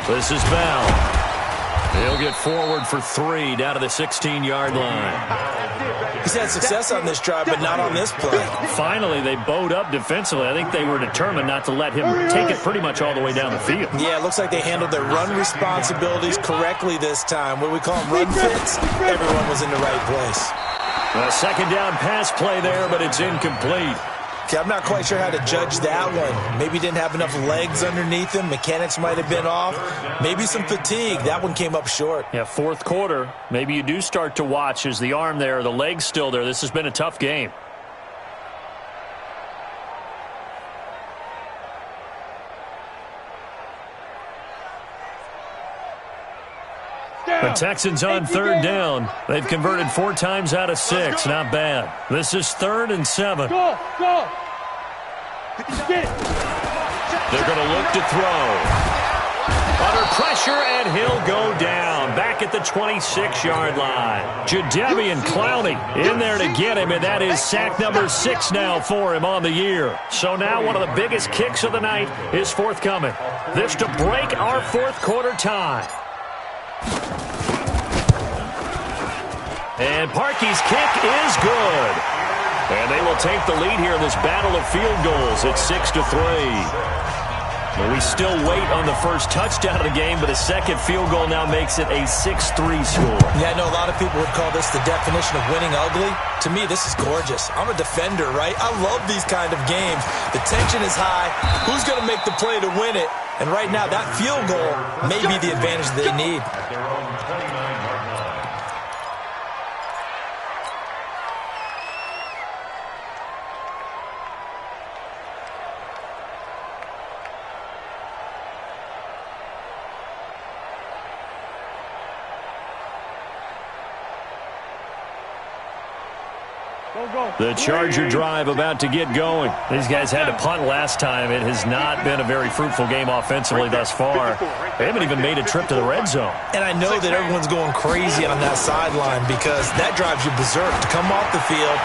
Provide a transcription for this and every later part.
This is Bell. He'll get forward for 3 down to the 16-yard line. He's had success on this drive, but not on this play. Finally, they bowed up defensively. I think they were determined not to let him take it pretty much all the way down the field. Yeah, it looks like they handled their run responsibilities correctly this time. What we call them run fits, everyone was in the right place. A second down pass play there, but it's incomplete. Okay, I'm not quite sure how to judge that one. Maybe didn't have enough legs underneath him. Mechanics might have been off. Maybe some fatigue. That one came up short. Yeah, fourth quarter. Maybe you do start to watch. Is the arm there, the leg's still there? This has been a tough game. The Texans on third down. They've converted 4 times out of 6. Not bad. This is 3rd and 7. Go! They're going to look to throw. Under pressure, and he'll go down. Back at the 26-yard line. Geedie Clowney in there to get him, and that is sack number 6 now for him on the year. So now one of the biggest kicks of the night is forthcoming. This to break our fourth quarter tie. And Parkey's kick is good. And they will take the lead here in this battle of field goals. It's 6-3. Well, we still wait on the first touchdown of the game, but a second field goal now makes it a 6-3 score. Yeah, I know a lot of people would call this the definition of winning ugly. To me, this is gorgeous. I'm a defender, right? I love these kind of games. The tension is high. Who's going to make the play to win it? And right now, that field goal may be the advantage they need. The Charger drive about to get going. These guys had to punt last time. It has not been a very fruitful game offensively thus far. They haven't even made a trip to the red zone. And I know that everyone's going crazy on that sideline because that drives you berserk to come off the field,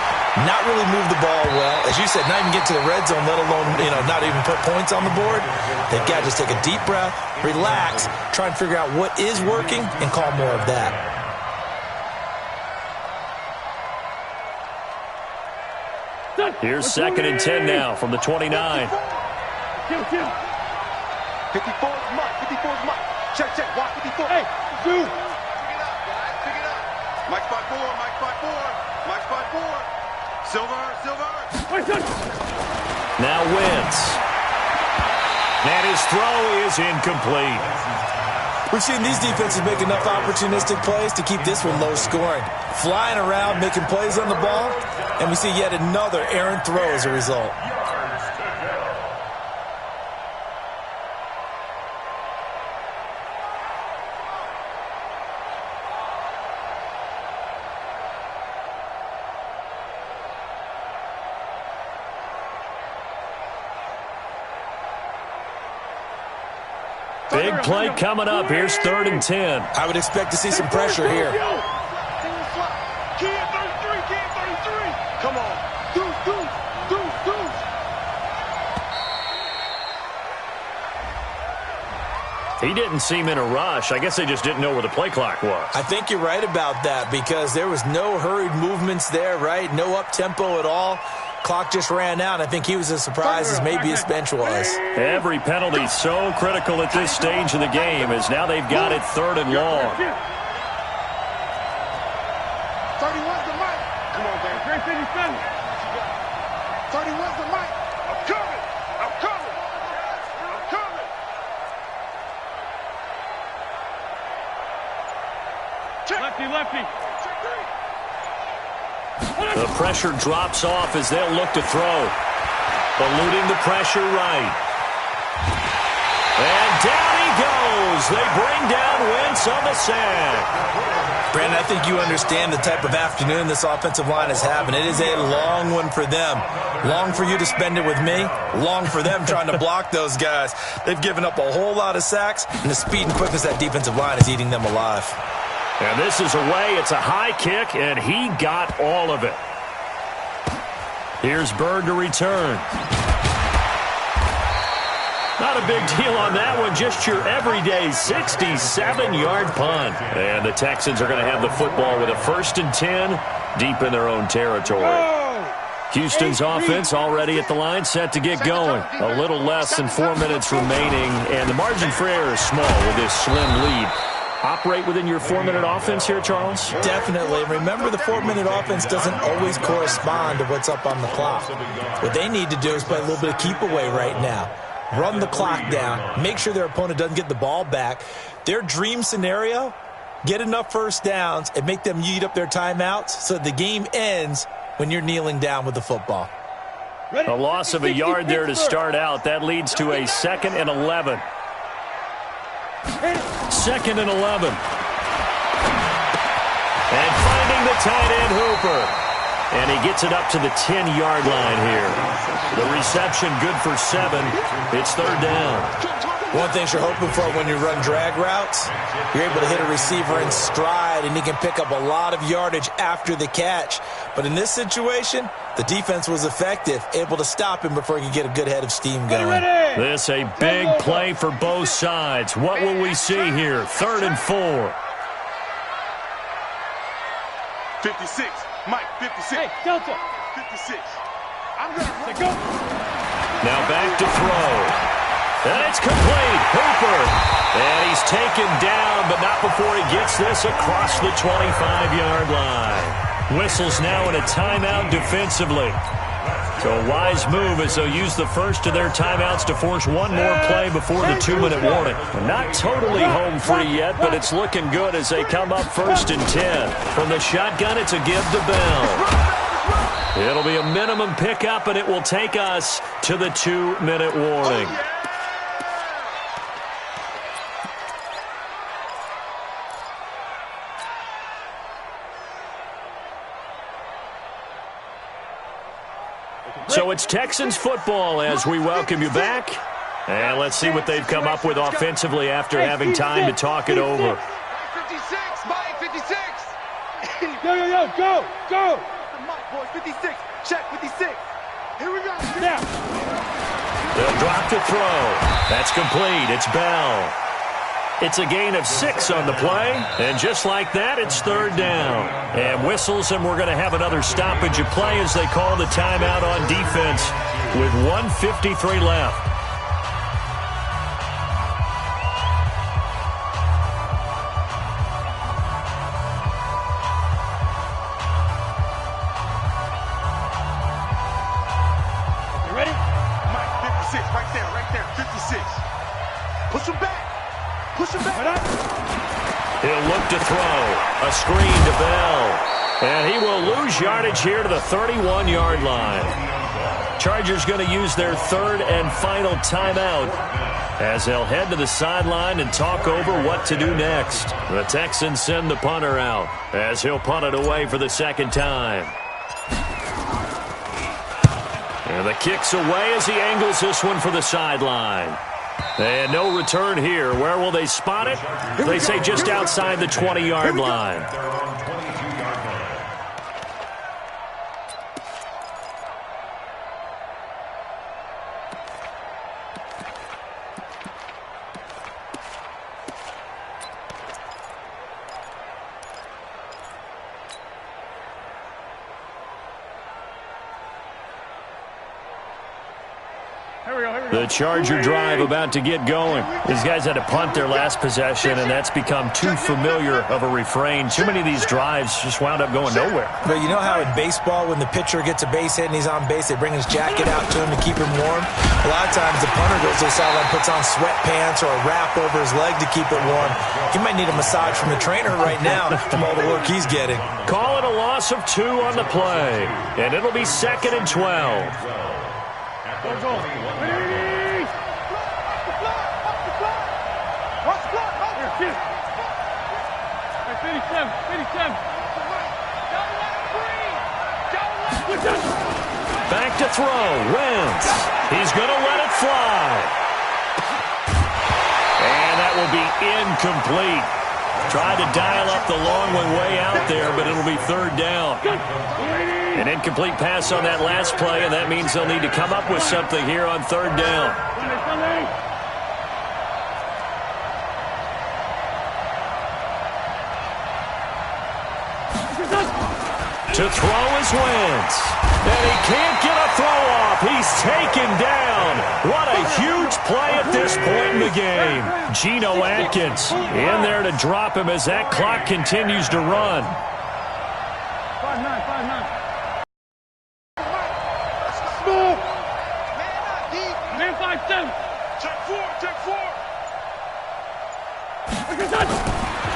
not really move the ball well. As you said, not even get to the red zone, let alone, not even put points on the board. They've got to just take a deep breath, relax, try and figure out what is working, and call more of that. Here's 2nd and 10 now from the 29. 54's mark. 54's mark. Check. Watch 54. Hey, dude. Pick it up, guys. Pick it up. Mike spot 4. Mike spot 4. Silver. Now Wentz. And his throw is incomplete. We've seen these defenses make enough opportunistic plays to keep this one low scoring. Flying around, making plays on the ball, and we see yet another errant throw as a result. Big play coming up. Here's 3rd and 10. I would expect to see some pressure here. Come on. Deuce. He didn't seem in a rush. I guess they just didn't know where the play clock was. I think you're right about that because there was no hurried movements there, right? No up-tempo at all. Clock just ran out. I think he was as surprised as maybe his bench was. Every penalty so critical at this stage of the game as now they've got it 3rd and long. 31's the mic. Come on, baby. Great thing he's done. 31's the mic. I'm coming. Lefty. The pressure drops off as they'll look to throw. Eluding the pressure right. And down he goes. They bring down Wentz on the sack. Brandon, I think you understand the type of afternoon this offensive line is having. It is a long one for them. Long for you to spend it with me. Long for them trying to block those guys. They've given up a whole lot of sacks, and the speed and quickness of that defensive line is eating them alive. And this is away. It's a high kick, and he got all of it. Here's Bird to return. Not a big deal on that one. Just your everyday 67-yard punt. And the Texans are going to have the football with a 1st and 10 deep in their own territory. Houston's offense already at the line, set to get going. A little less than 4 minutes remaining, and the margin for error is small with this slim lead. Operate within your 4-minute offense here, Charles? Definitely. Remember, the 4-minute offense doesn't always correspond to what's up on the clock. What they need to do is play a little bit of keep away right now. Run the clock down. Make sure their opponent doesn't get the ball back. Their dream scenario, get enough first downs and make them eat up their timeouts so that the game ends when you're kneeling down with the football. A loss of a yard there to start out. That leads to a 2nd and 11. 2nd and 11. And finding the tight end Hooper. And he gets it up to the 10-yard line here. The reception good for 7. It's 3rd down. One thing you're hoping for when you run drag routes, you're able to hit a receiver in stride, and he can pick up a lot of yardage after the catch. But in this situation, the defense was effective, able to stop him before he could get a good head of steam going. This a big play for both sides. What will we see here? 3rd and 4. 56. Mike, 56. Hey, Delta. 56. I'm going to go. Now back to throw. And it's complete. Hooper. And he's taken down, but not before he gets this across the 25-yard line. Whistles now in a timeout defensively. So a wise move as they'll use the first of their timeouts to force one more play before the 2-minute warning. Not totally home free yet, but it's looking good as they come up 1st and 10. From the shotgun, it's a give to Bell. It'll be a minimum pickup, and it will take us to the 2-minute warning. So it's Texans football as we welcome you back. And let's see what they've come up with offensively after having time to talk it over. 56. Mike, 56. Yo, go. The Mike, boys, 56. Check 56. Here we go. Now. They'll drop to throw. That's complete. It's Bell. It's a gain of 6 on the play. And just like that, it's 3rd down. And whistles, and we're going to have another stoppage of play as they call the timeout on defense with 1:53 left. You ready? Mike, 56. Right there. 56. Push him back. He'll look to throw. A screen to Bell. And he will lose yardage here to the 31-yard line. Chargers going to use their 3rd and final timeout as they'll head to the sideline and talk over what to do next. The Texans send the punter out as he'll punt it away for the 2nd time. And the kick's away as he angles this one for the sideline. And no return here. Where will they spot it? They say just outside the 20-yard line. The Charger drive about to get going. These guys had to punt their last possession, and that's become too familiar of a refrain. Too many of these drives just wound up going nowhere. But you know how in baseball, when the pitcher gets a base hit and he's on base, they bring his jacket out to him to keep him warm? A lot of times the punter goes to the sideline, puts on sweatpants or a wrap over his leg to keep it warm. He might need a massage from the trainer right now from all the work he's getting. Call it a loss of 2 on the play, and it'll be 2nd and 12. Go. Ready? 57. Back to throw. Wentz. He's going to let it fly. And that will be incomplete. Tried to dial up the long one way out there, but it'll be 3rd down. An incomplete pass on that last play, and that means they'll need to come up with something here on 3rd down. To throw is Wentz. And he can't get a throw off. He's taken down. What a huge play at this point in the game. Geno Atkins in there to drop him as that clock continues to run. 5-9, 5-9. Man 5-7. Check four.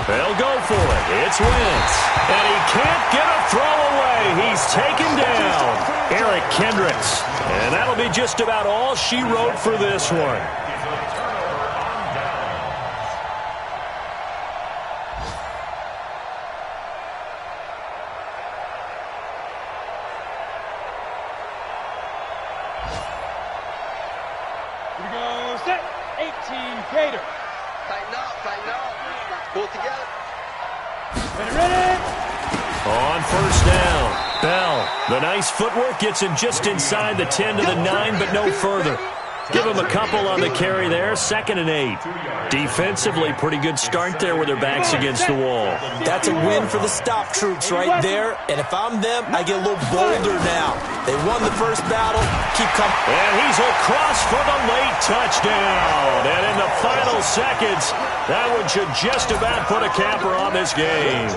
They'll go for it. It's Wentz. And he can't get a throw away. He's taken down. Eric Kendricks. And that'll be just about all she wrote for this one. Here we go. Set. 18 Gator. Tighten up. Pull together. Ready. On first down, Bell. The nice footwork gets him just inside the 10 to the 9, but no further. Give him a couple on the carry there, 2nd and 8. Defensively, pretty good start there with their backs against the wall. That's a win for the stop troops right there. And if I'm them, I get a little bolder now. They won the first battle. Keep coming. And he's across for the late touchdown. And in the final seconds, that one should just about put a capper on this game.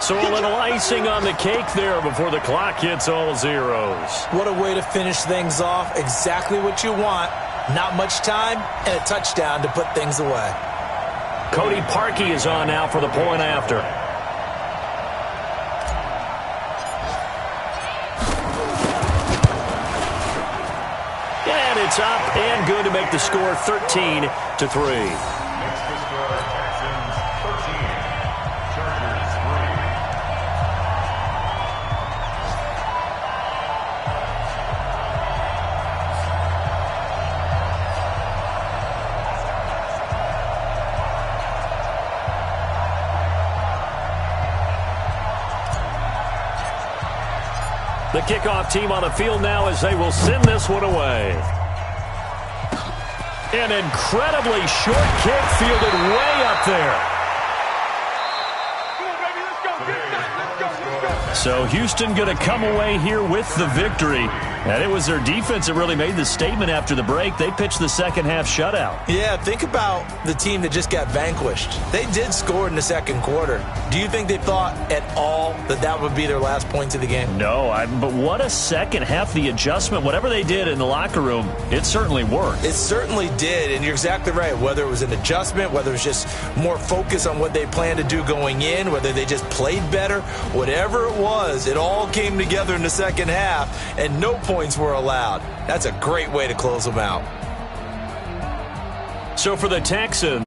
So a little icing on the cake there before the clock hits all zeros. What a way to finish things off. Exactly what you want. Not much time and a touchdown to put things away. Cody Parkey is on now for the point after. And it's up and good to make the score 13-3. The kickoff team on the field now as they will send this one away. An incredibly short kick fielded way up there. So Houston going to come away here with the victory. And it was their defense that really made the statement after the break. They pitched the second half shutout. Yeah, think about the team that just got vanquished. They did score in the second quarter. Do you think they thought at all that that would be their last points of the game? No, but what a second half. The adjustment, whatever they did in the locker room, it certainly worked. It certainly did, and you're exactly right. Whether it was an adjustment, whether it was just more focus on what they planned to do going in, whether they just played better, whatever it was, it all came together in the second half, and no points were allowed. That's a great way to close them out. So for the Texans,